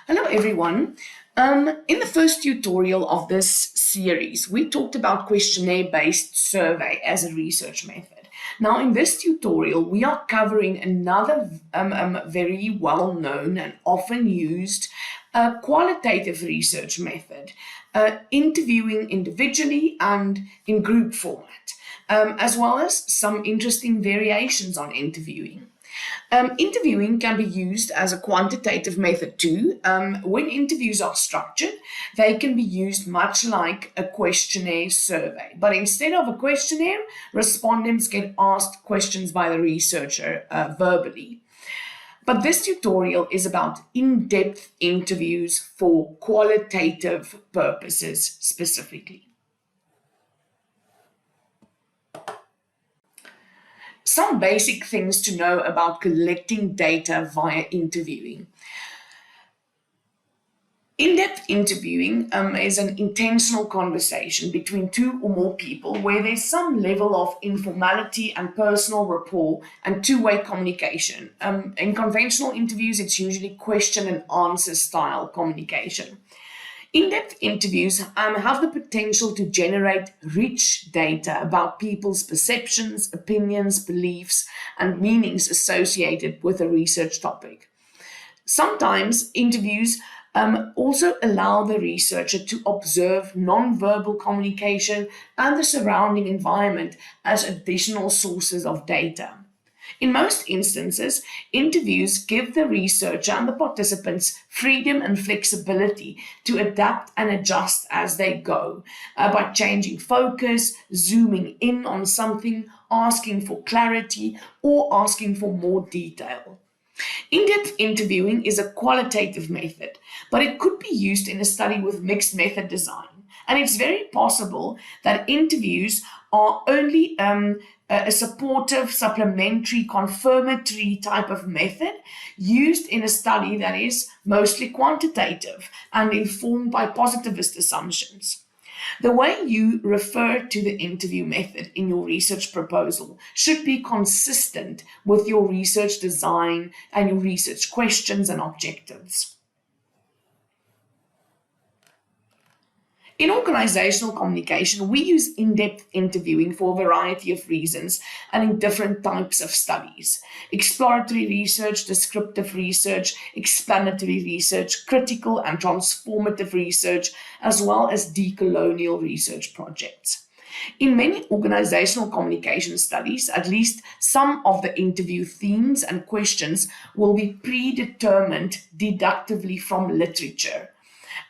Hello, everyone. In the first tutorial of this series, we talked about questionnaire-based survey as a research method. Now, in this tutorial, we are covering another very well-known and often used qualitative research method, interviewing individually and in group format, as well as some interesting variations on interviewing. Interviewing can be used as a quantitative method too. When interviews are structured, they can be used much like a questionnaire survey. But instead of a questionnaire, respondents get asked questions by the researcher verbally. But this tutorial is about in-depth interviews for qualitative purposes specifically. Some basic things to know about collecting data via interviewing. In-depth interviewing is an intentional conversation between two or more people where there's some level of informality and personal rapport and two-way communication. In conventional interviews, it's usually question and answer style communication. In-depth interviews have the potential to generate rich data about people's perceptions, opinions, beliefs, and meanings associated with a research topic. Sometimes interviews also allow the researcher to observe non-verbal communication and the surrounding environment as additional sources of data. In most instances, interviews give the researcher and the participants freedom and flexibility to adapt and adjust as they go by changing focus, zooming in on something, asking for clarity, or asking for more detail. In-depth interviewing is a qualitative method, but it could be used in a study with mixed method design. And it's very possible that interviews are only a supportive, supplementary, confirmatory type of method used in a study that is mostly quantitative and informed by positivist assumptions. The way you refer to the interview method in your research proposal should be consistent with your research design and your research questions and objectives. In organizational communication, we use in-depth interviewing for a variety of reasons and in different types of studies. Exploratory research, descriptive research, explanatory research, critical and transformative research, as well as decolonial research projects. In many organizational communication studies, at least some of the interview themes and questions will be predetermined deductively from literature.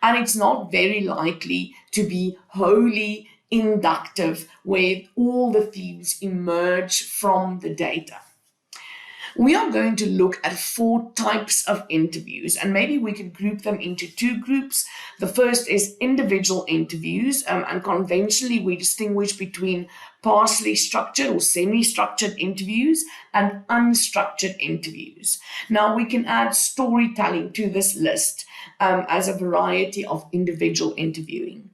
And it's not very likely to be wholly inductive where all the themes emerge from the data. We are going to look at 4 types of interviews, and maybe we can group them into 2 groups. The first is individual interviews, and conventionally we distinguish between partially structured or semi-structured interviews and unstructured interviews. Now we can add storytelling to this list as a variety of individual interviewing.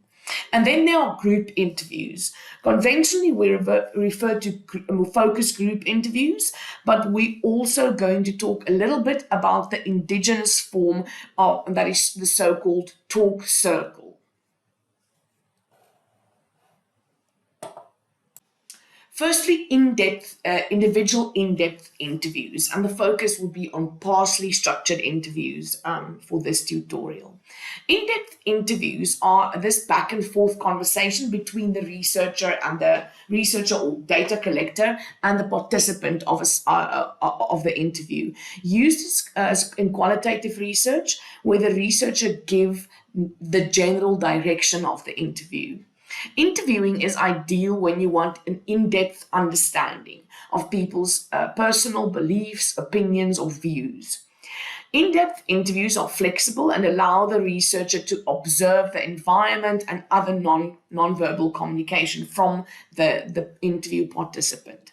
And then there are group interviews. Conventionally, we refer to focus group interviews, but we're also going to talk a little bit about the indigenous form that is the so-called talk circle. Firstly, individual in-depth interviews, and the focus will be on partially structured interviews for this tutorial. In-depth interviews are this back and forth conversation between the researcher or data collector and the participant of the interview, used as in qualitative research, where the researcher gives the general direction of the interview. Interviewing is ideal when you want an in-depth understanding of people's personal beliefs, opinions, or views. In-depth interviews are flexible and allow the researcher to observe the environment and other non-verbal communication from the interview participant.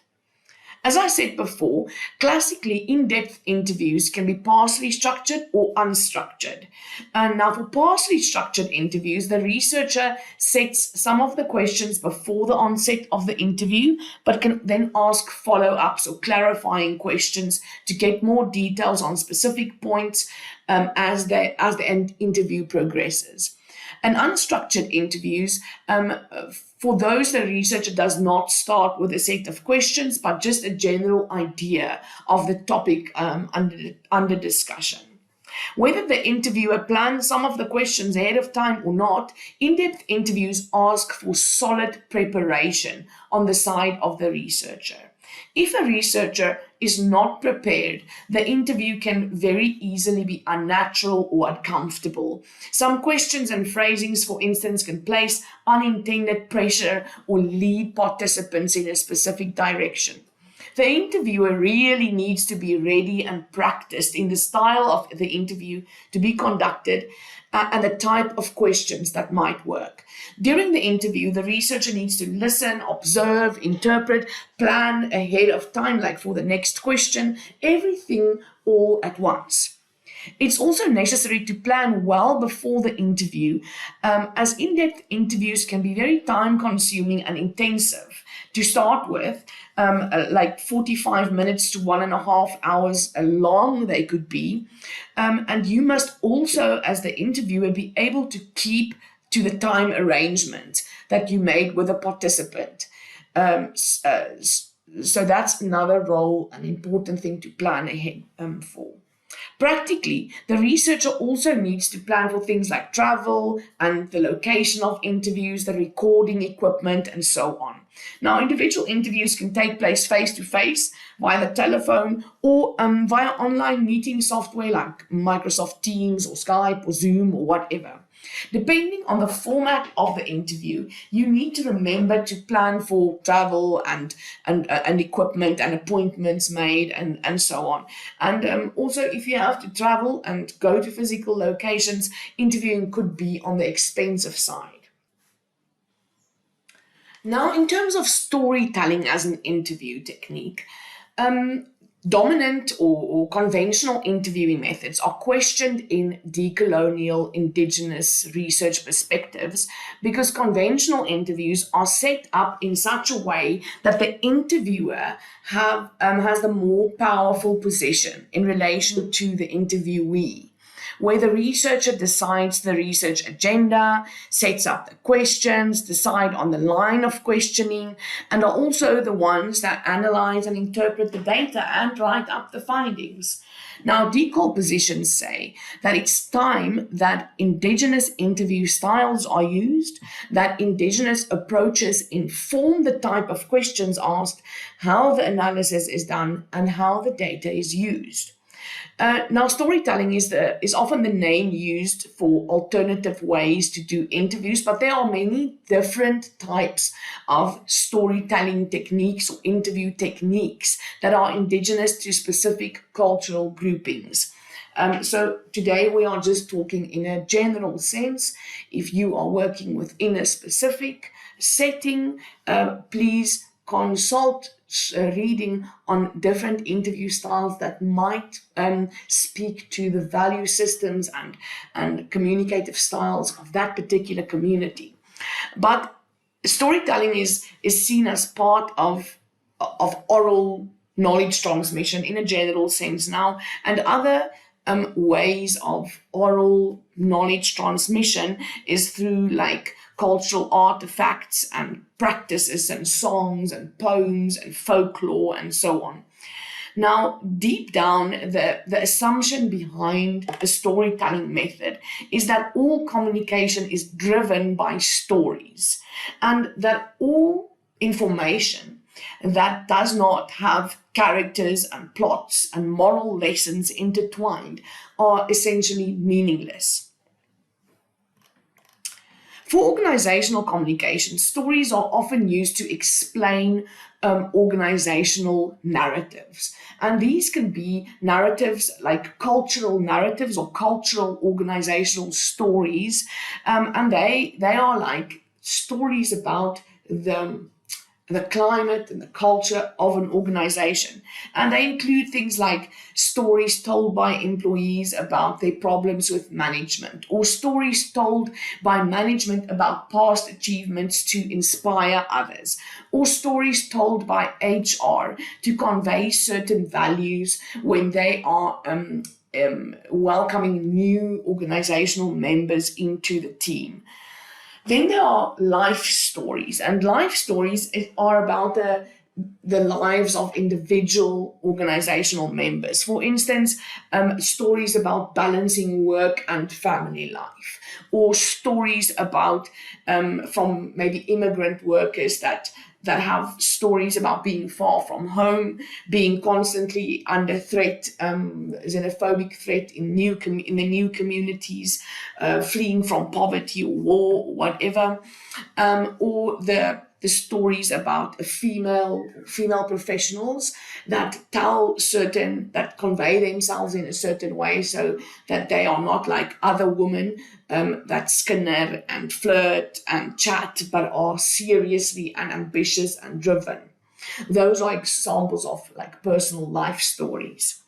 As I said before, classically in-depth interviews can be partially structured or unstructured. And now for partially structured interviews, the researcher sets some of the questions before the onset of the interview, but can then ask follow-ups or clarifying questions to get more details on specific points as the interview progresses. And unstructured interviews, for those, the researcher does not start with a set of questions, but just a general idea of the topic under discussion. Whether the interviewer plans some of the questions ahead of time or not, in-depth interviews ask for solid preparation on the side of the researcher. If a researcher is not prepared, the interview can very easily be unnatural or uncomfortable. Some questions and phrasings, for instance, can place unintended pressure or lead participants in a specific direction. The interviewer really needs to be ready and practiced in the style of the interview to be conducted and the type of questions that might work. During the interview, the researcher needs to listen, observe, interpret, plan ahead of time, like for the next question, everything all at once. It's also necessary to plan well before the interview, as in-depth interviews can be very time-consuming and intensive. To start with, like 45 minutes to 1.5 hours long they could be. And you must also, as the interviewer, be able to keep to the time arrangement that you made with a participant. So that's another role, an important thing to plan ahead for. Practically, the researcher also needs to plan for things like travel and the location of interviews, the recording equipment, and so on. Now, individual interviews can take place face-to-face, via the telephone, or via online meeting software like Microsoft Teams or Skype or Zoom or whatever. Depending on the format of the interview, you need to remember to plan for travel and equipment and appointments made and so on. And also, if you have to travel and go to physical locations, interviewing could be on the expensive side. Now, in terms of storytelling as an interview technique, dominant or conventional interviewing methods are questioned in decolonial indigenous research perspectives because conventional interviews are set up in such a way that the interviewer has the more powerful position in relation to the interviewee, where the researcher decides the research agenda, sets up the questions, decide on the line of questioning, and are also the ones that analyze and interpret the data and write up the findings. Now, decol positions say that it's time that indigenous interview styles are used, that indigenous approaches inform the type of questions asked, how the analysis is done, and how the data is used. Now, storytelling is often the name used for alternative ways to do interviews, but there are many different types of storytelling techniques or interview techniques that are indigenous to specific cultural groupings. So today we are just talking in a general sense. If you are working within a specific setting, please consult reading on different interview styles that might speak to the value systems and communicative styles of that particular community. But storytelling is seen as part of oral knowledge transmission in a general sense now, and other ways of oral knowledge transmission is through like cultural artifacts and practices and songs and poems and folklore and so on. Now, deep down, the assumption behind the storytelling method is that all communication is driven by stories, and that all information that does not have characters and plots and moral lessons intertwined are essentially meaningless. For organizational communication, stories are often used to explain organizational narratives. And these can be narratives like cultural narratives or cultural organizational stories. And they are like stories about the the climate and the culture of an organization. And they include things like stories told by employees about their problems with management, or stories told by management about past achievements to inspire others, or stories told by HR to convey certain values when they are welcoming new organizational members into the team. Then there are life stories, and life stories are about the lives of individual organizational members. For instance, stories about balancing work and family life, or stories about from maybe immigrant workers that have stories about being far from home, being constantly under threat, xenophobic threat in the new communities, fleeing from poverty or war or whatever, or the stories about female professionals that convey themselves in a certain way, so that they are not like other women that skinner and flirt and chat, but are seriously and ambitious and driven. Those are examples of like personal life stories.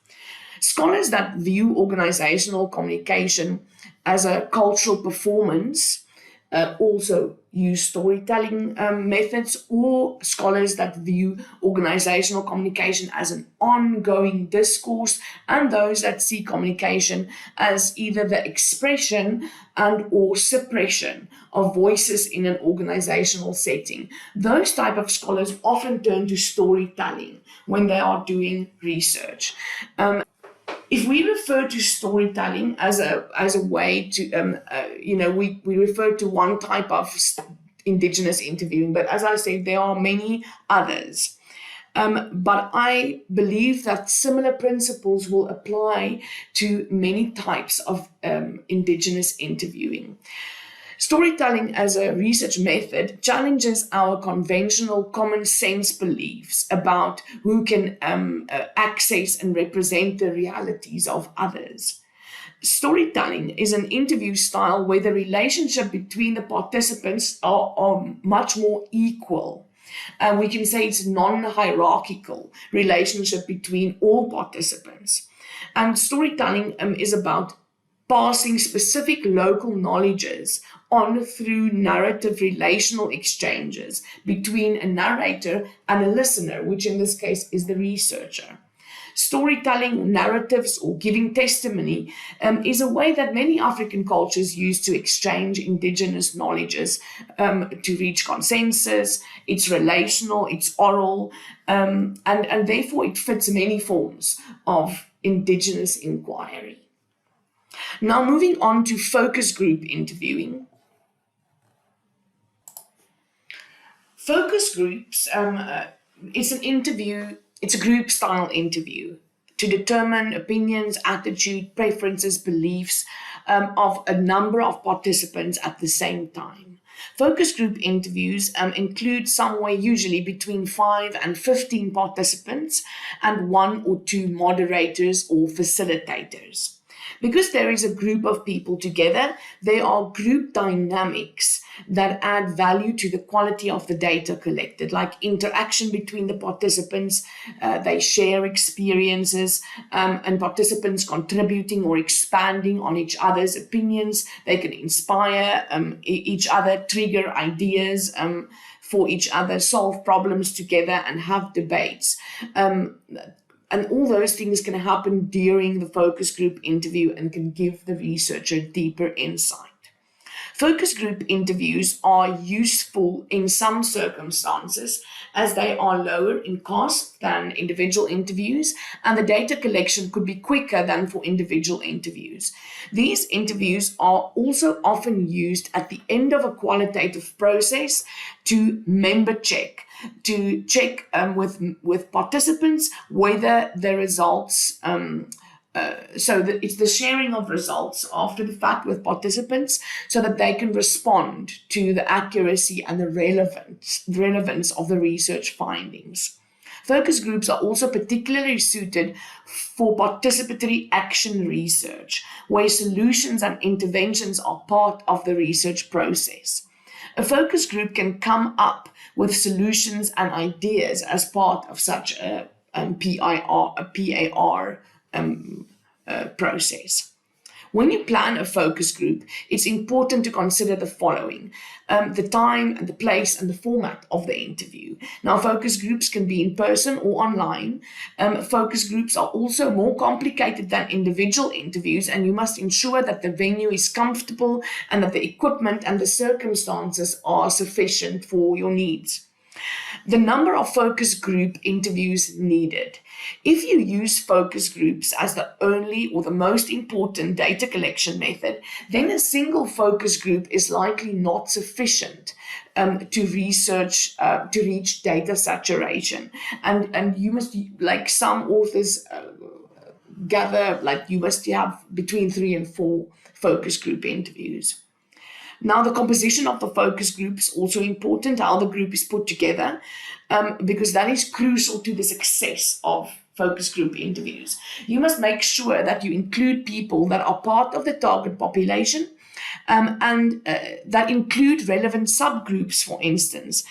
Scholars that view organizational communication as a cultural performance also use storytelling methods, or scholars that view organizational communication as an ongoing discourse, and those that see communication as either the expression and or suppression of voices in an organizational setting. Those type of scholars often turn to storytelling when they are doing research. If we refer to storytelling as a way to, we refer to one type of Indigenous interviewing, but as I said, there are many others. But I believe that similar principles will apply to many types of Indigenous interviewing. Storytelling as a research method challenges our conventional common sense beliefs about who can access and represent the realities of others. Storytelling is an interview style where the relationship between the participants are much more equal. We can say it's non-hierarchical relationship between all participants. And storytelling is about passing specific local knowledges on through narrative relational exchanges between a narrator and a listener, which in this case is the researcher. Storytelling, narratives, or giving testimony is a way that many African cultures use to exchange Indigenous knowledges to reach consensus. It's relational, it's oral, and therefore it fits many forms of Indigenous inquiry. Now, moving on to focus group interviewing. Focus groups, it's a group style interview to determine opinions, attitude, preferences, beliefs of a number of participants at the same time. Focus group interviews include somewhere usually between 5 and 15 participants and 1 or 2 moderators or facilitators. Because there is a group of people together, there are group dynamics that add value to the quality of the data collected, like interaction between the participants. They share experiences, and participants contributing or expanding on each other's opinions. They can inspire each other, trigger ideas for each other, solve problems together, and have debates. And all those things can happen during the focus group interview and can give the researcher deeper insight. Focus group interviews are useful in some circumstances as they are lower in cost than individual interviews, and the data collection could be quicker than for individual interviews. These interviews are also often used at the end of a qualitative process to member check, to check with participants whether the results it's the sharing of results after the fact with participants so that they can respond to the accuracy and the relevance of the research findings. Focus groups are also particularly suited for participatory action research, where solutions and interventions are part of the research process. A focus group can come up with solutions and ideas as part of such a PAR process. When you plan a focus group, it's important to consider the following: the time and the place and the format of the interview. Now, focus groups can be in person or online. Focus groups are also more complicated than individual interviews, and you must ensure that the venue is comfortable and that the equipment and the circumstances are sufficient for your needs. The number of focus group interviews needed. If you use focus groups as the only or the most important data collection method, then a single focus group is likely not sufficient to reach data saturation. And you must, like some authors gather, like you must have between 3 and 4 focus group interviews. Now, the composition of the focus group is also important, how the group is put together, because that is crucial to the success of focus group interviews. You must make sure that you include people that are part of the target population and that include relevant subgroups, for instance.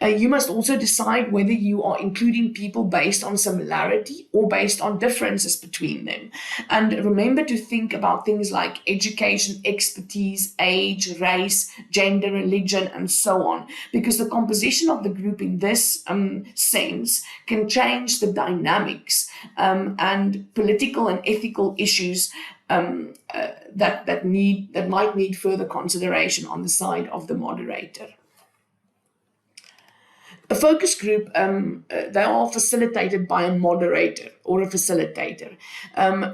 You must also decide whether you are including people based on similarity or based on differences between them. And remember to think about things like education, expertise, age, race, gender, religion, and so on, because the composition of the group in this sense can change the dynamics and political and ethical issues that might need further consideration on the side of the moderator. A focus group, they are facilitated by a moderator or a facilitator,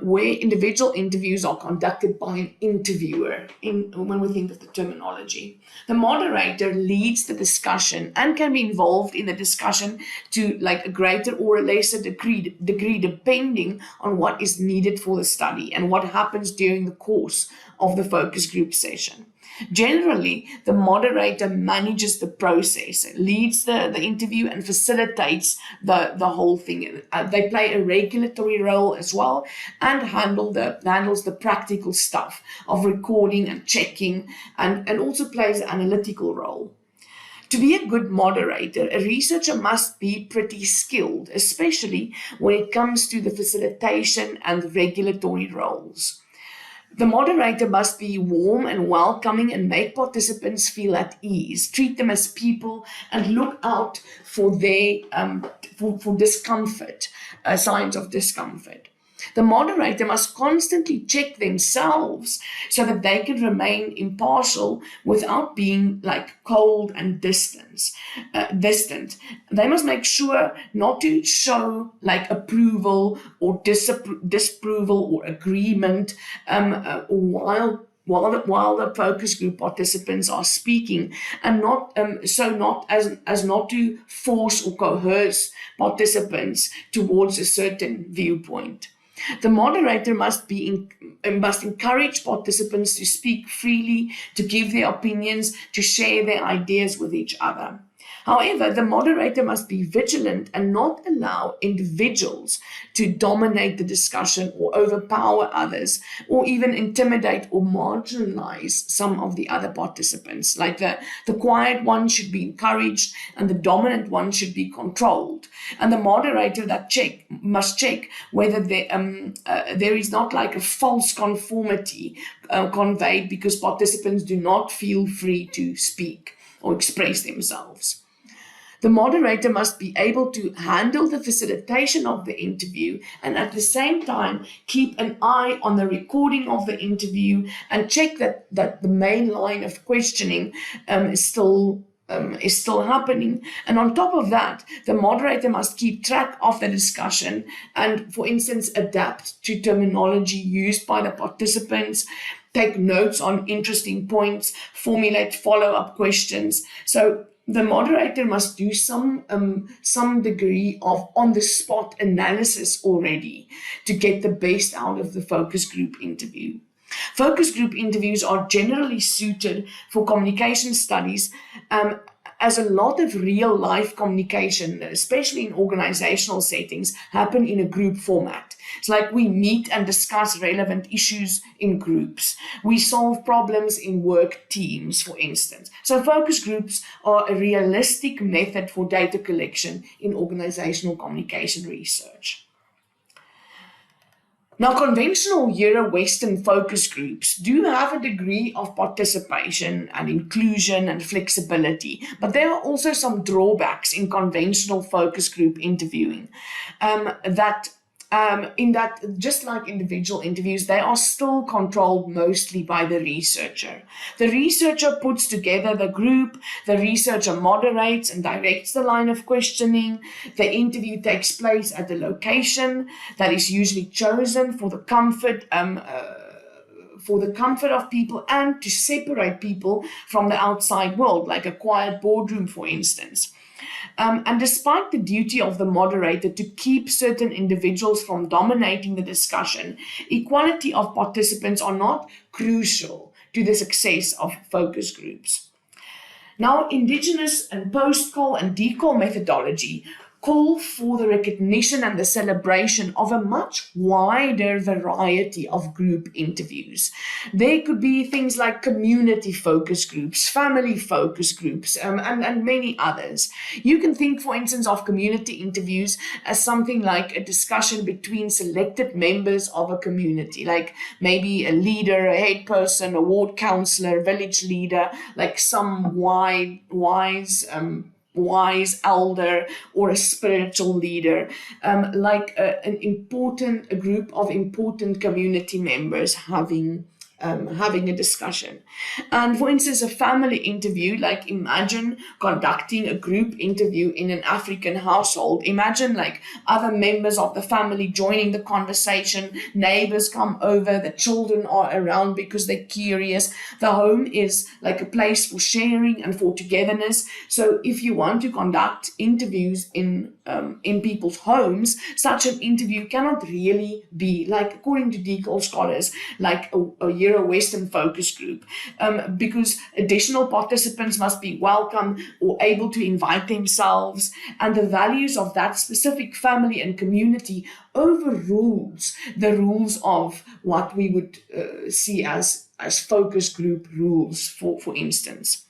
where individual interviews are conducted by an interviewer, when we think of the terminology. The moderator leads the discussion and can be involved in the discussion to like a greater or a lesser degree depending on what is needed for the study and what happens during the course of the focus group session. Generally, the moderator manages the process, leads the interview and facilitates the whole thing. They play a regulatory role as well and handles the practical stuff of recording and checking and also plays an analytical role. To be a good moderator, a researcher must be pretty skilled, especially when it comes to the facilitation and regulatory roles. The moderator must be warm and welcoming and make participants feel at ease, treat them as people, and look out for their for discomfort, signs of discomfort. The moderator must constantly check themselves so that they can remain impartial without being like cold and distant. They must make sure not to show like approval or disapproval or agreement while the focus group participants are speaking, and not to force or coerce participants towards a certain viewpoint. The moderator must encourage participants to speak freely, to give their opinions, to share their ideas with each other. However, the moderator must be vigilant and not allow individuals to dominate the discussion or overpower others, or even intimidate or marginalize some of the other participants. Like the quiet one should be encouraged and the dominant one should be controlled. And the moderator must check whether there is not like a false conformity conveyed because participants do not feel free to speak or express themselves. The moderator must be able to handle the facilitation of the interview and at the same time keep an eye on the recording of the interview and check that the main line of questioning is still happening. And on top of that, the moderator must keep track of the discussion and, for instance, adapt to terminology used by the participants, take notes on interesting points, formulate follow-up questions. So the moderator must do some degree of on-the-spot analysis already to get the best out of the focus group interview. Focus group interviews are generally suited for communication studies, as a lot of real-life communication, especially in organizational settings, happen in a group format. It's like we meet and discuss relevant issues in groups. We solve problems in work teams, for instance. So focus groups are a realistic method for data collection in organizational communication research. Now, conventional Euro-Western focus groups do have a degree of participation and inclusion and flexibility, but there are also some drawbacks in conventional focus group interviewing in that, just like individual interviews, they are still controlled mostly by the researcher. The researcher puts together the group, the researcher moderates and directs the line of questioning. The interview takes place at a location that is usually chosen for the comfort of people and to separate people from the outside world, like a quiet boardroom, for instance. And despite the duty of the moderator to keep certain individuals from dominating the discussion, equality of participants are not crucial to the success of focus groups. Now, Indigenous and post-call and decall methodology call for the recognition and the celebration of a much wider variety of group interviews. There could be things like community focus groups, family focus groups, and many others. You can think, for instance, of community interviews as something like a discussion between selected members of a community, like maybe a leader, a head person, a ward councillor, village leader, like some wise elder or a spiritual leader, like a group of important community members having a discussion. And for instance, a family interview, like imagine conducting a group interview in an African household. Imagine like other members of the family joining the conversation, neighbors come over, the children are around because they're curious. The home is like a place for sharing and for togetherness. So if you want to conduct interviews in people's homes, such an interview cannot really be, like according to decall scholars, like a Euro-Western focus group, because additional participants must be welcome or able to invite themselves, and the values of that specific family and community overrules the rules of what we would see as focus group rules, for instance.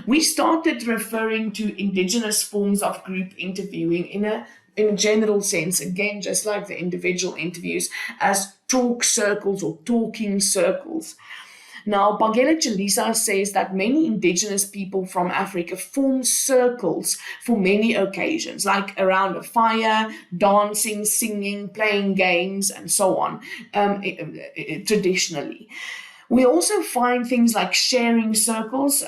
We started referring to Indigenous forms of group interviewing in a general sense, again, just like the individual interviews, as talk circles or talking circles. Now, Bangela Chalisa says that many Indigenous people from Africa form circles for many occasions, like around a fire, dancing, singing, playing games, and so on, traditionally. We also find things like sharing circles.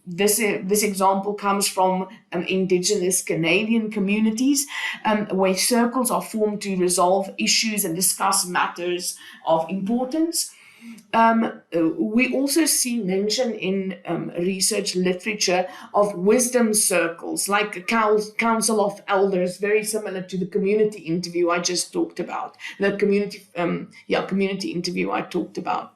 This example comes from Indigenous Canadian communities, where circles are formed to resolve issues and discuss matters of importance. We also see mention in research literature of wisdom circles, like a council of elders, very similar to the community interview I just talked about, the community interview I talked about.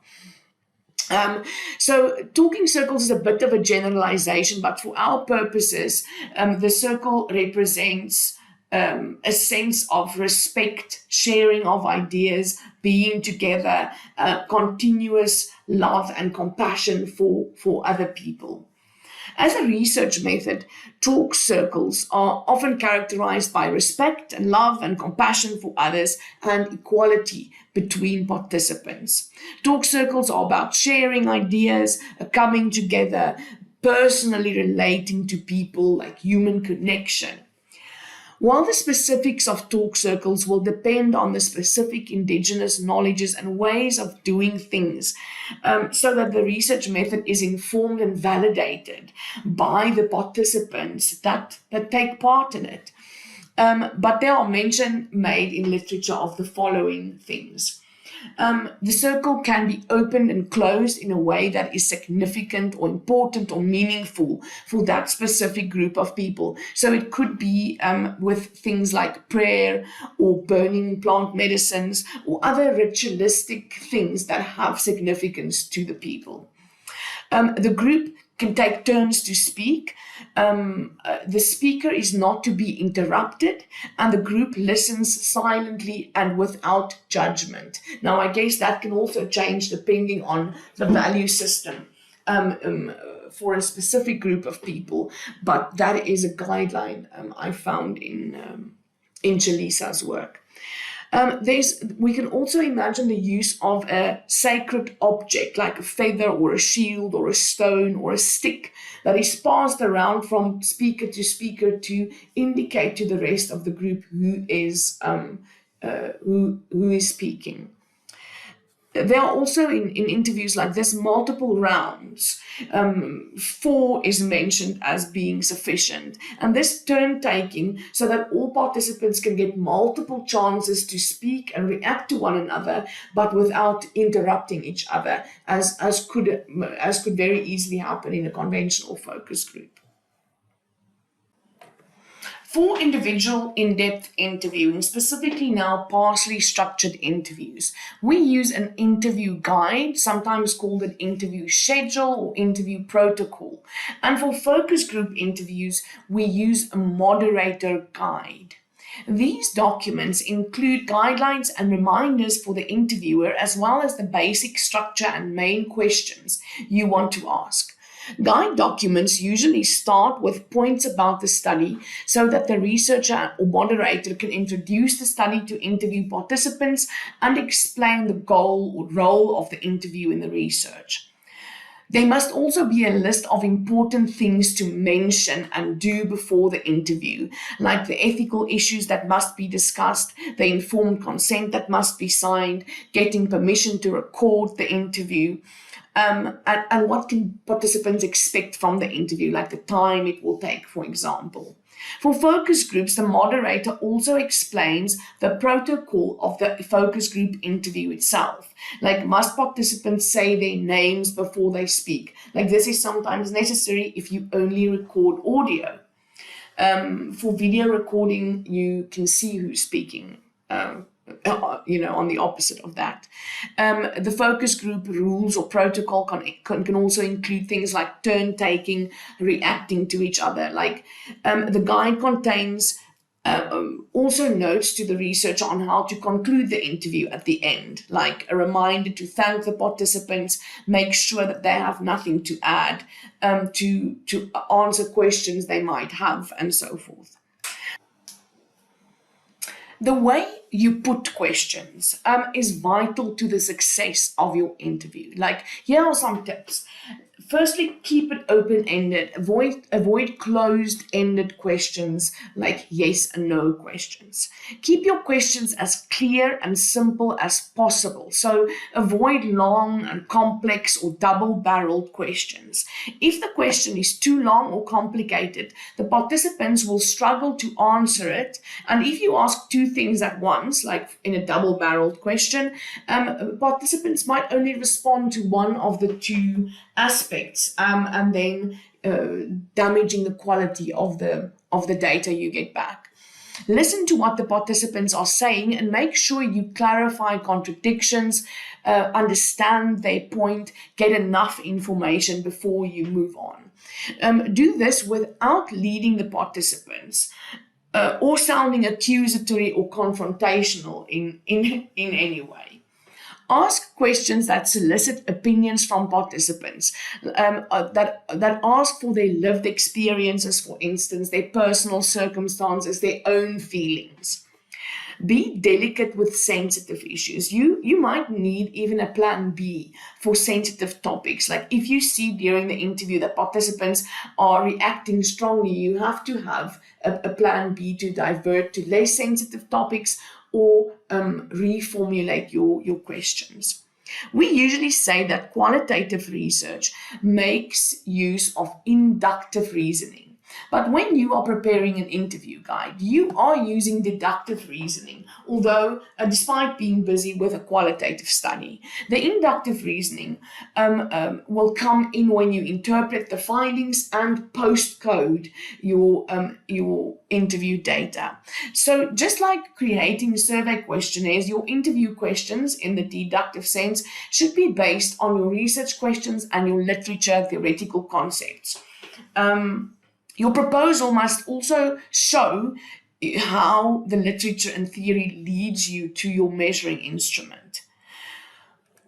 So talking circles is a bit of a generalization, but for our purposes, the circle represents a sense of respect, sharing of ideas, being together, continuous love and compassion for other people. As a research method, talk circles are often characterized by respect and love and compassion for others and equality between participants. Talk circles are about sharing ideas, coming together, personally relating to people, like human connection. While the specifics of talk circles will depend on the specific Indigenous knowledges and ways of doing things, so that the research method is informed and validated by the participants that take part in it. But there are mention made in literature of the following things. The circle can be opened and closed in a way that is significant or important or meaningful for that specific group of people. So it could be with things like prayer or burning plant medicines or other ritualistic things that have significance to the people. The group can take turns to speak. The speaker is not to be interrupted, and the group listens silently and without judgment. Now, I guess that can also change depending on the value system for a specific group of people, but that is a guideline I found in Jalisa's work. We can also imagine the use of a sacred object like a feather or a shield or a stone or a stick that is passed around from speaker to indicate to the rest of the group who is speaking. There are also in interviews like this multiple rounds. 4 is mentioned as being sufficient. And this turn taking so that all participants can get multiple chances to speak and react to one another, but without interrupting each other, as could very easily happen in a conventional focus group. For individual in-depth interviewing, specifically now partially structured interviews, we use an interview guide, sometimes called an interview schedule or interview protocol. And for focus group interviews, we use a moderator guide. These documents include guidelines and reminders for the interviewer, as well as the basic structure and main questions you want to ask. Guide documents usually start with points about the study so that the researcher or moderator can introduce the study to interview participants and explain the goal or role of the interview in the research. There must also be a list of important things to mention and do before the interview, like the ethical issues that must be discussed, the informed consent that must be signed, getting permission to record the interview, and what can participants expect from the interview, like the time it will take, for example. For focus groups, the moderator also explains the protocol of the focus group interview itself. Like, must participants say their names before they speak? Like, this is sometimes necessary if you only record audio. For video recording, you can see who's speaking. On the opposite of that. The focus group rules or protocol can also include things like turn taking, reacting to each other. Like the guide contains also notes to the researcher on how to conclude the interview at the end, like a reminder to thank the participants, make sure that they have nothing to add, to answer questions they might have, and so forth. The way you put questions is vital to the success of your interview. Like, here are some tips. Firstly, keep it open-ended. Avoid closed-ended questions like yes and no questions. Keep your questions as clear and simple as possible. So avoid long and complex or double-barreled questions. If the question is too long or complicated, the participants will struggle to answer it. And if you ask two things at once, like in a double-barreled question, participants might only respond to one of the two aspects, and then damaging the quality of the data you get back. Listen to what the participants are saying and make sure you clarify contradictions, understand their point, get enough information before you move on. Do this without leading the participants or sounding accusatory or confrontational in any way. Ask questions that solicit opinions from participants, that ask for their lived experiences, for instance, their personal circumstances, their own feelings. Be delicate with sensitive issues. You might need even a plan B for sensitive topics. Like if you see during the interview that participants are reacting strongly, you have to have a plan B to divert to less sensitive topics or reformulate your questions. We usually say that qualitative research makes use of inductive reasoning. But when you are preparing an interview guide, you are using deductive reasoning, although despite being busy with a qualitative study. The inductive reasoning will come in when you interpret the findings and postcode your interview data. So just like creating survey questionnaires, your interview questions in the deductive sense should be based on your research questions and your literature theoretical concepts. Your proposal must also show how the literature and theory leads you to your measuring instrument.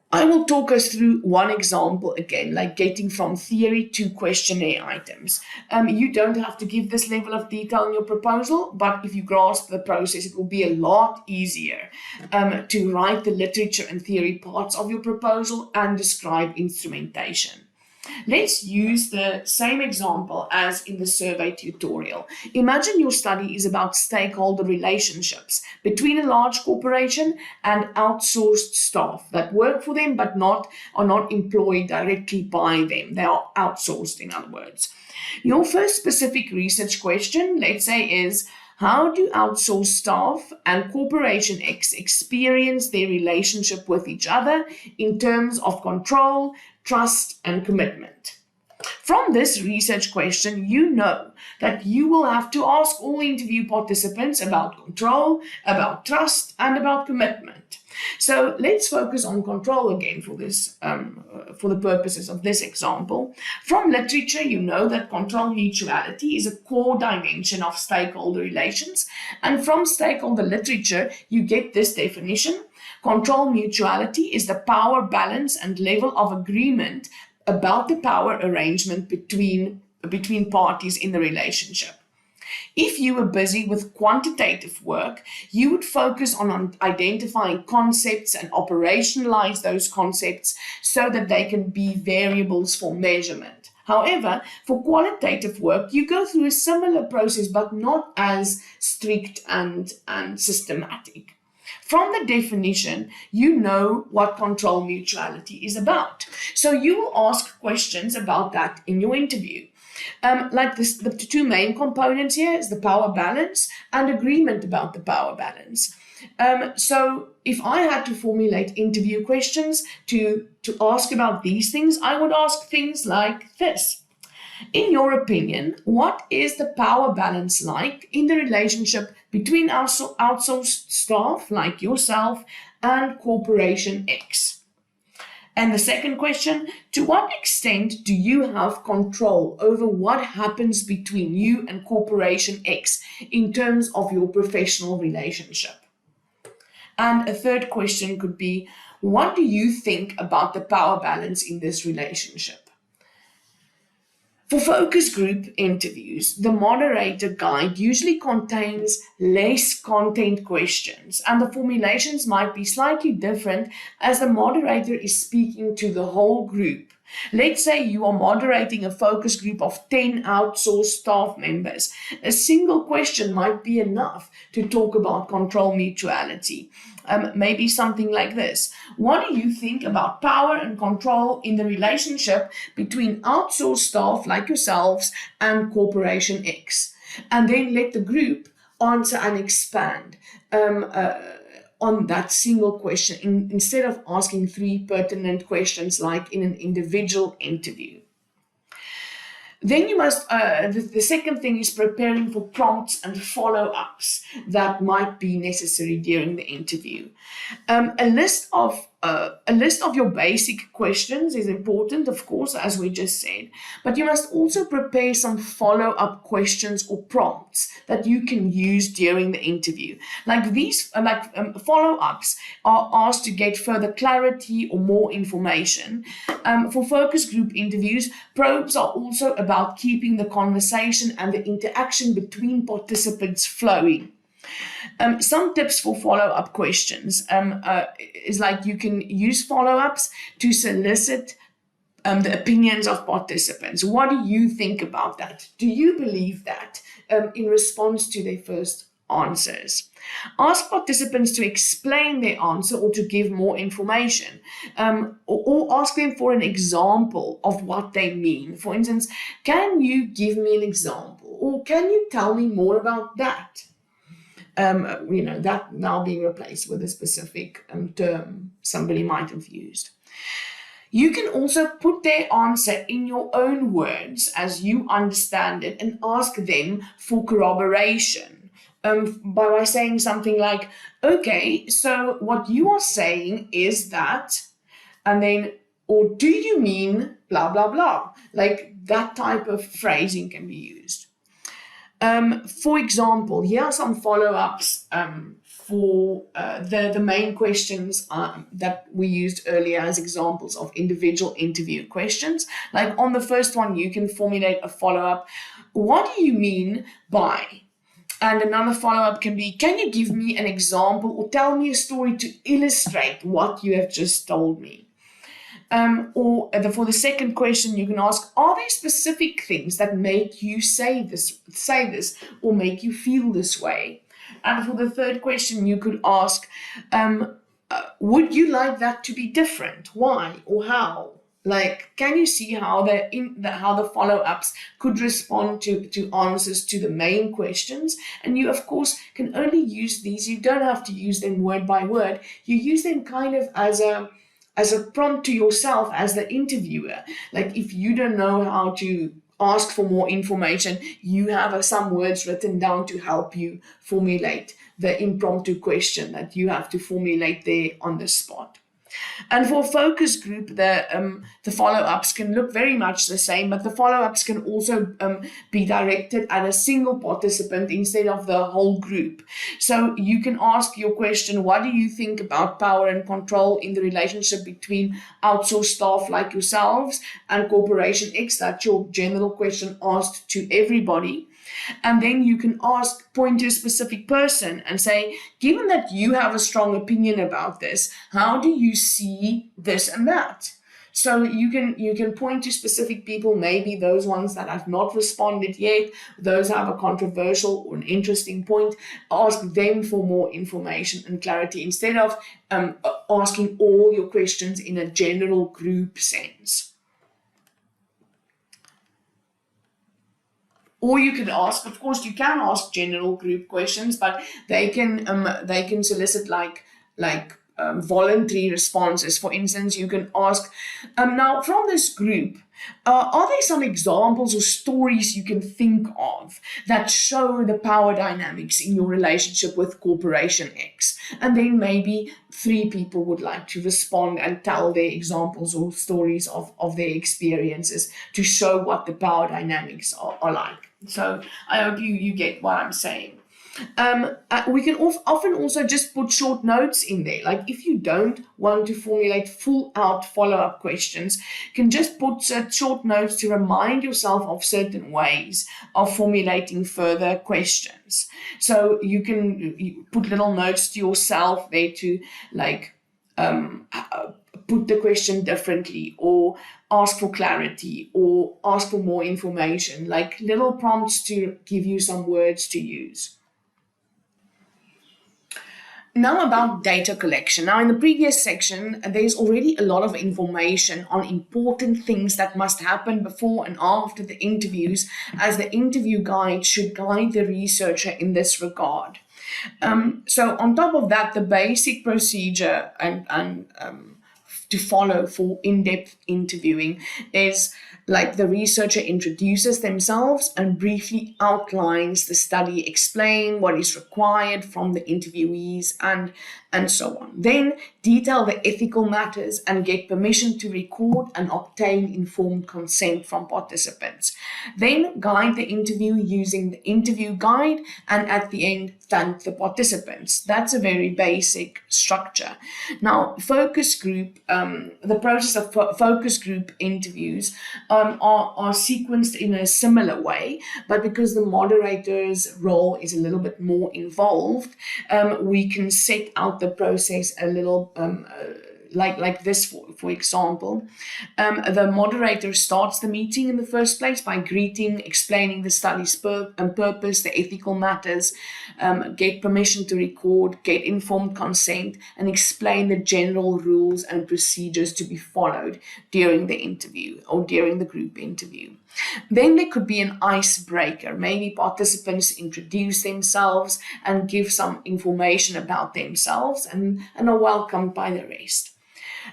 I will talk us through one example again, like getting from theory to questionnaire items. You don't have to give this level of detail in your proposal, but if you grasp the process, it will be a lot easier to write the literature and theory parts of your proposal and describe instrumentation. Let's use the same example as in the survey tutorial. Imagine your study is about stakeholder relationships between a large corporation and outsourced staff that work for them but are not employed directly by them. They are outsourced, in other words. Your first specific research question, let's say, is: how do outsourced staff and Corporation X experience their relationship with each other in terms of control, trust, and commitment? From this research question, you know that you will have to ask all interview participants about control, about trust, and about commitment. So let's focus on control again for this, for the purposes of this example. From literature, you know that control mutuality is a core dimension of stakeholder relations. And from stakeholder literature, you get this definition: control mutuality is the power balance and level of agreement about the power arrangement between parties in the relationship. If you were busy with quantitative work, you would focus on identifying concepts and operationalize those concepts so that they can be variables for measurement. However, for qualitative work, you go through a similar process, but not as strict and systematic. From the definition, you know what control mutuality is about. So you will ask questions about that in your interview. Like this, the two main components here is the power balance and agreement about the power balance. So if I had to formulate interview questions to ask about these things, I would ask things like this: in your opinion, what is the power balance like in the relationship between outsourced staff like yourself and Corporation X? And the second question: to what extent do you have control over what happens between you and Corporation X in terms of your professional relationship? And a third question could be: what do you think about the power balance in this relationship? For focus group interviews, the moderator guide usually contains less content questions, and the formulations might be slightly different as the moderator is speaking to the whole group. Let's say you are moderating a focus group of 10 outsourced staff members. A single question might be enough to talk about control mutuality. Maybe something like this: what do you think about power and control in the relationship between outsourced staff like yourselves and Corporation X? And then let the group answer and expand on that single question instead of asking 3 pertinent questions like in an individual interview. Then you must, the second thing is preparing for prompts and follow-ups that might be necessary during the interview. A list of your basic questions is important, of course, as we just said, but you must also prepare some follow-up questions or prompts that you can use during the interview. Like these, follow-ups are asked to get further clarity or more information. For focus group interviews, probes are also about keeping the conversation and the interaction between participants flowing. Some tips for follow-up questions is like you can use follow-ups to solicit the opinions of participants. What do you think about that? Do you believe that? In response to their first answers. Ask participants to explain their answer or to give more information, or ask them for an example of what they mean. For instance, can you give me an example? or can you tell me more about that? That now being replaced with a specific term somebody might have used. You can also put their answer in your own words as you understand it and ask them for corroboration by saying something like, okay, so what you are saying is that, and then, or do you mean blah, blah, blah? Like that type of phrasing can be used. For example, here are some follow-ups for the main questions that we used earlier as examples of individual interview questions. Like on the first one, you can formulate a follow-up. What do you mean by? And another follow-up can be, can you give me an example or tell me a story to illustrate what you have just told me? For the second question, you can ask, are there specific things that make you say this, or make you feel this way? And for the third question, you could ask, would you like that to be different? Why or how? Like, can you see how the follow-ups could respond to answers to the main questions? And you, of course, can only use these. You don't have to use them word by word. You use them kind of as a prompt to yourself as the interviewer. Like if you don't know how to ask for more information, you have some words written down to help you formulate the impromptu question that you have to formulate there on the spot. And for a focus group, the follow-ups can look very much the same, but the follow-ups can also be directed at a single participant instead of the whole group. So you can ask your question, what do you think about power and control in the relationship between outsourced staff like yourselves and Corporation X? That's your general question asked to everybody. And then you can point to a specific person and say, given that you have a strong opinion about this, how do you see this and that? So you can point to specific people, maybe those ones that have not responded yet, those have a controversial or an interesting point, ask them for more information and clarity instead of asking all your questions in a general group sense. Or you could ask, of course, you can ask general group questions, but they can solicit like voluntary responses. For instance, you can ask, now from this group, are there some examples or stories you can think of that show the power dynamics in your relationship with Corporation X? And then maybe 3 people would like to respond and tell their examples or stories of their experiences to show what the power dynamics are like. So I hope you get what I'm saying. We can often also just put short notes in there. Like if you don't want to formulate full out follow-up questions, you can just put short notes to remind yourself of certain ways of formulating further questions. So you can put little notes to yourself there to put the question differently, or ask for clarity, or ask for more information, like little prompts to give you some words to use. Now about data collection. Now in the previous section, there's already a lot of information on important things that must happen before and after the interviews, as the interview guide should guide the researcher in this regard. So on top of that, the basic procedure and to follow for in-depth interviewing is like the researcher introduces themselves and briefly outlines the study, explain what is required from the interviewees and so on. Then detail the ethical matters and get permission to record and obtain informed consent from participants. Then guide the interview using the interview guide, and at the end thank the participants. That's a very basic structure. Now focus group, the process of focus group interviews are sequenced in a similar way, but because the moderator's role is a little bit more involved, we can set out the process a little like this, for example. The moderator starts the meeting in the first place by greeting, explaining the study's purpose, the ethical matters, get permission to record, get informed consent, and explain the general rules and procedures to be followed during the interview or during the group interview. Then there could be an icebreaker. Maybe participants introduce themselves and give some information about themselves and are welcomed by the rest.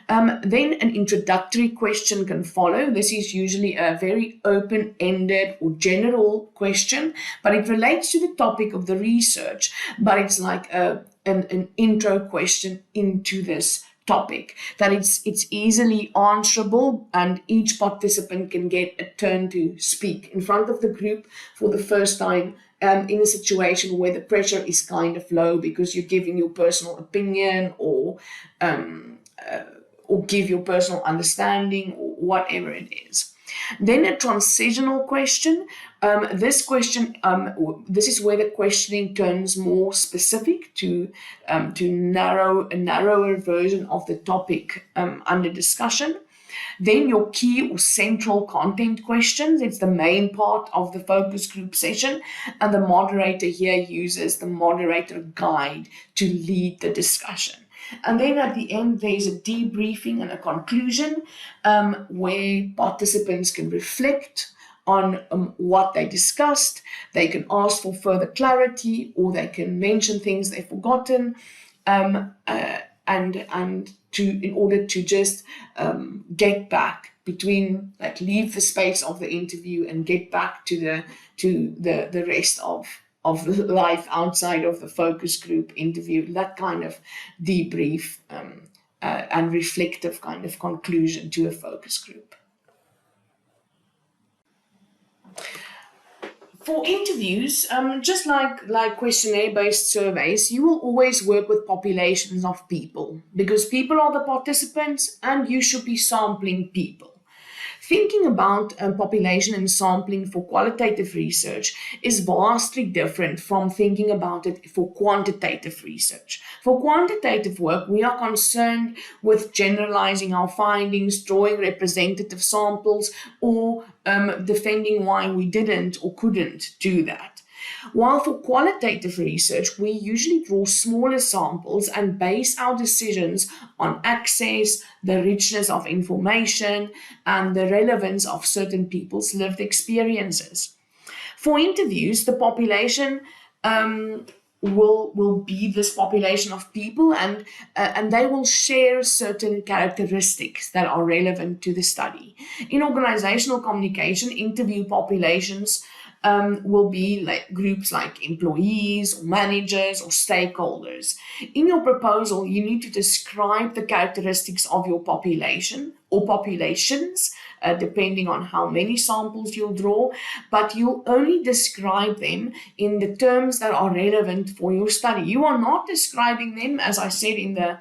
Then an introductory question can follow. This is usually a very open-ended or general question, but it relates to the topic of the research, but it's like an intro question into this topic, that it's easily answerable, and each participant can get a turn to speak in front of the group for the first time, in a situation where the pressure is kind of low because you're giving your personal opinion or give your personal understanding or whatever it is. Then a transitional question. This is where the questioning turns more specific to a narrower version of the topic under discussion. Then your key or central content questions. It's the main part of the focus group session, and the moderator here uses the moderator guide to lead the discussion. And then at the end, there's a debriefing and a conclusion where participants can reflect on what they discussed. They can ask for further clarity, or they can mention things they've forgotten, in order to just get back between, like, leave the space of the interview and get back to the rest of the life outside of the focus group interview, that kind of debrief and reflective kind of conclusion to a focus group. For interviews, just like questionnaire-based surveys, you will always work with populations of people, because people are the participants and you should be sampling people. Thinking about population and sampling for qualitative research is vastly different from thinking about it for quantitative research. For quantitative work, we are concerned with generalizing our findings, drawing representative samples, or defending why we didn't or couldn't do that. While for qualitative research, we usually draw smaller samples and base our decisions on access, the richness of information, and the relevance of certain people's lived experiences. For interviews, the population will be this population of people, and they will share certain characteristics that are relevant to the study. In organizational communication, interview populations will be like groups like employees, or managers, or stakeholders. In your proposal, you need to describe the characteristics of your population or populations, depending on how many samples you'll draw, but you'll only describe them in the terms that are relevant for your study. You are not describing them, as I said in the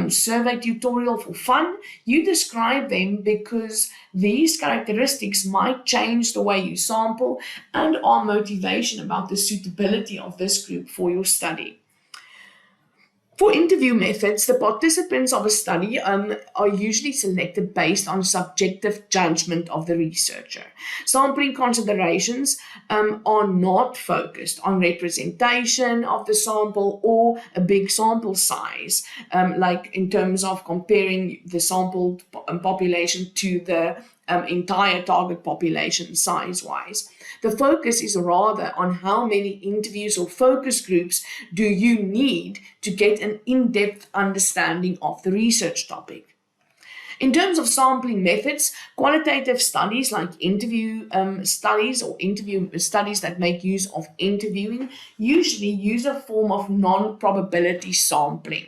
survey tutorial, for fun. You describe them because these characteristics might change the way you sample and are motivation about the suitability of this group for your study. For interview methods, the participants of a study are usually selected based on subjective judgment of the researcher. Sampling considerations are not focused on representation of the sample or a big sample size, like in terms of comparing the sampled population to the entire target population size-wise. The focus is rather on how many interviews or focus groups do you need to get an in-depth understanding of the research topic. In terms of sampling methods, qualitative studies like interview studies or interview studies that make use of interviewing usually use a form of non-probability sampling.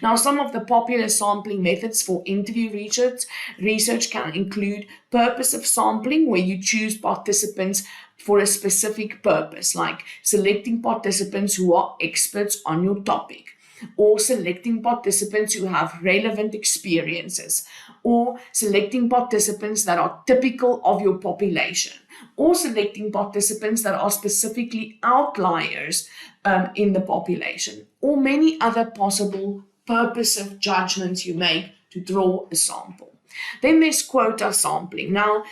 Now, some of the popular sampling methods for interview research can include purposive sampling, where you choose participants for a specific purpose, like selecting participants who are experts on your topic, or selecting participants who have relevant experiences, or selecting participants that are typical of your population, or selecting participants that are specifically outliers in the population, or many other possible purposive judgments you make to draw a sample. Then there's quota sampling. Now,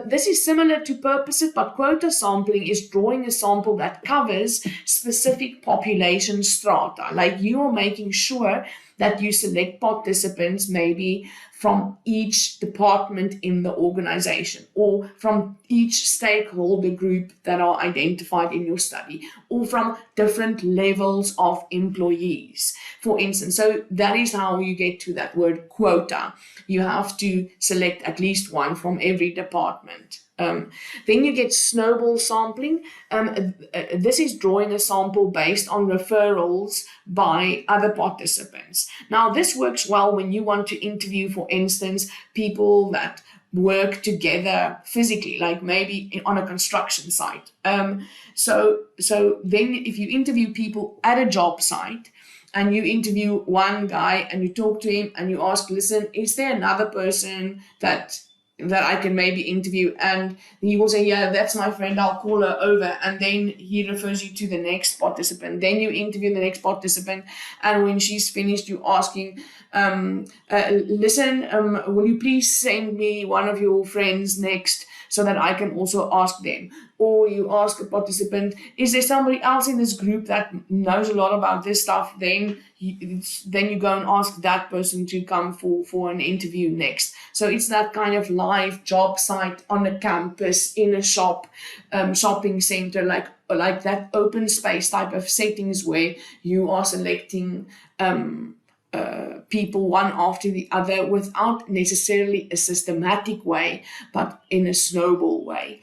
this is similar to purposive, but quota sampling is drawing a sample that covers specific population strata. Like you are making sure that you select participants maybe from each department in the organization, or from each stakeholder group that are identified in your study, or from different levels of employees, for instance. So that is how you get to that word quota. You have to select at least one from every department. Then you get snowball sampling. This is drawing a sample based on referrals by other participants. Now, this works well when you want to interview, for instance, people that work together physically, like maybe on a construction site. So then if you interview people at a job site, and you interview one guy and you talk to him and you ask, listen, is there another person that I can maybe interview? And he will say, yeah, that's my friend, I'll call her over. And then he refers you to the next participant. Then you interview the next participant. And when she's finished, you asking, listen, will you please send me one of your friends next so that I can also ask them? Or you ask a participant, is there somebody else in this group that knows a lot about this stuff? Then you go and ask that person to come for an interview next. So it's that kind of live job site on a campus, in a shop, shopping center, like that open space type of settings where you are selecting people one after the other without necessarily a systematic way, but in a snowball way.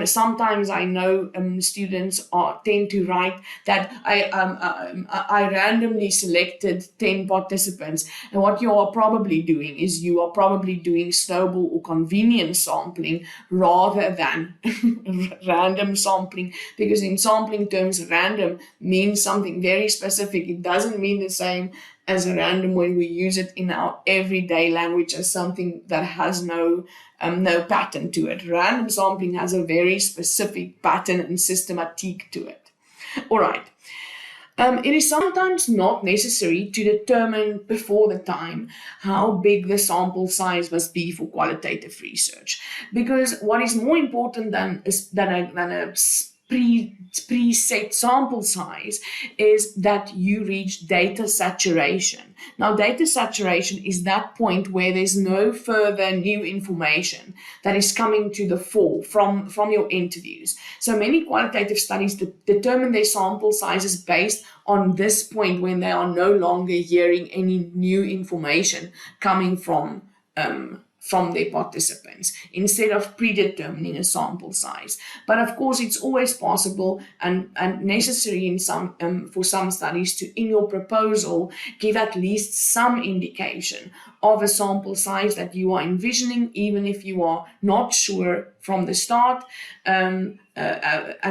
Sometimes I know students tend to write that I randomly selected 10 participants, and what you are probably doing is you are probably doing snowball or convenience sampling rather than random sampling, because in sampling terms, random means something very specific. It doesn't mean the same as a random when we use it in our everyday language as something that has no pattern to it. Random sampling has a very specific pattern and systematic to it. All right. It is sometimes not necessary to determine before the time how big the sample size must be for qualitative research, because what is more important than a preset sample size is that you reach data saturation. Now, data saturation is that point where there's no further new information that is coming to the fore from your interviews. So many qualitative studies determine their sample sizes based on this point when they are no longer hearing any new information coming from their participants, instead of predetermining a sample size. But of course, it's always possible and necessary in for some studies to, in your proposal, give at least some indication of a sample size that you are envisioning, even if you are not sure from the start. And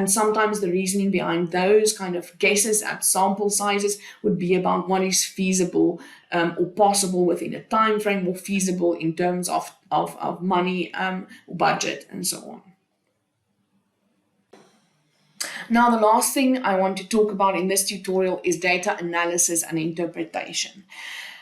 sometimes the reasoning behind those kind of guesses at sample sizes would be about what is feasible or possible within a time frame, or feasible in terms of money, budget, and so on. Now, the last thing I want to talk about in this tutorial is data analysis and interpretation.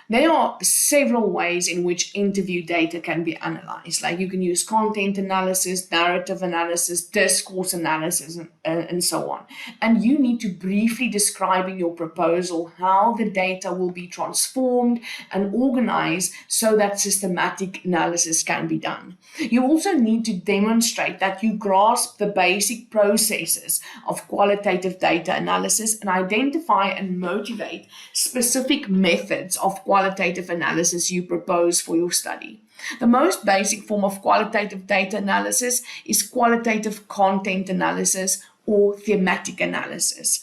There are several ways in which interview data can be analyzed. Like you can use content analysis, narrative analysis, discourse analysis, and so on. And you need to briefly describe in your proposal how the data will be transformed and organized so that systematic analysis can be done. You also need to demonstrate that you grasp the basic processes of qualitative data analysis and identify and motivate specific methods of qualitative analysis you propose for your study. The most basic form of qualitative data analysis is qualitative content analysis or thematic analysis.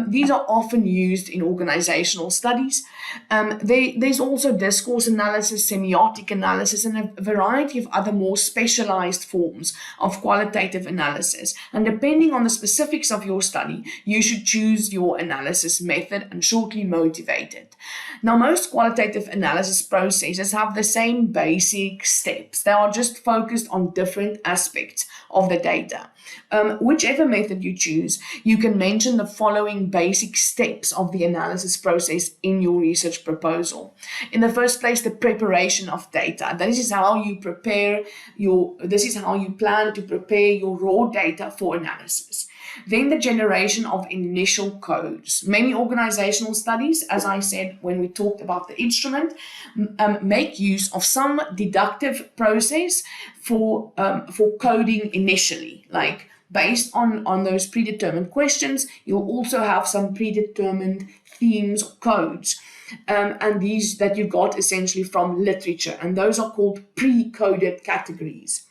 These are often used in organizational studies. There's also discourse analysis, semiotic analysis, and a variety of other more specialized forms of qualitative analysis. And depending on the specifics of your study, you should choose your analysis method and shortly motivate it. Now, most qualitative analysis processes have the same basic steps. They are just focused on different aspects of the data. Whichever method method you choose, you can mention the following basic steps of the analysis process in your research proposal. In the first place, the preparation of data. This is how you plan to prepare your raw data for analysis. Then the generation of initial codes. Many organizational studies, as I said when we talked about the instrument, make use of some deductive process for coding initially. Like based on those predetermined questions, you'll also have some predetermined themes or codes. And these that you got essentially from literature, and those are called pre-coded categories.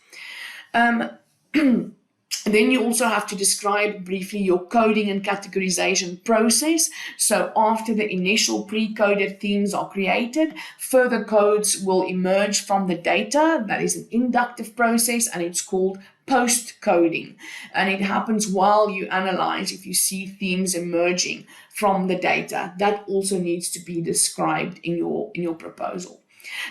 Then you also have to describe briefly your coding and categorization process. So after the initial pre-coded themes are created, further codes will emerge from the data. That is an inductive process, and it's called post-coding. And it happens while you analyze if you see themes emerging from the data. That also needs to be described in your proposal.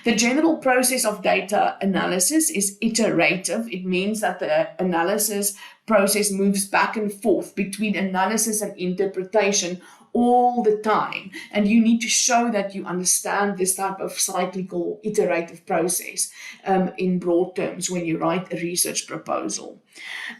The general process of data analysis is iterative. It means that the analysis process moves back and forth between analysis and interpretation all the time. And you need to show that you understand this type of cyclical iterative process in broad terms when you write a research proposal.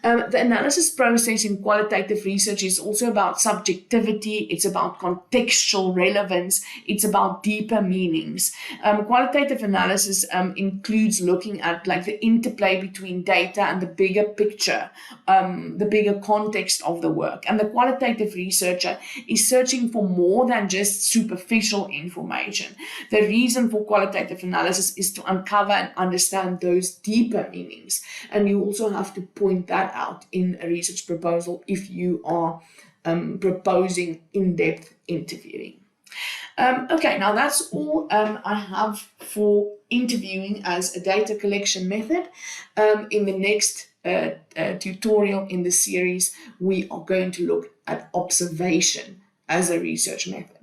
The analysis process in qualitative research is also about subjectivity, it's about contextual relevance, it's about deeper meanings. Qualitative analysis includes looking at like the interplay between data and the bigger picture, the bigger context of the work. And the qualitative researcher is searching for more than just superficial information. The reason for qualitative analysis is to uncover and understand those deeper meanings. And you also have to point that out in a research proposal if you are proposing in-depth interviewing. Okay, now that's all I have for interviewing as a data collection method. In the next tutorial in the series, we are going to look at observation as a research method.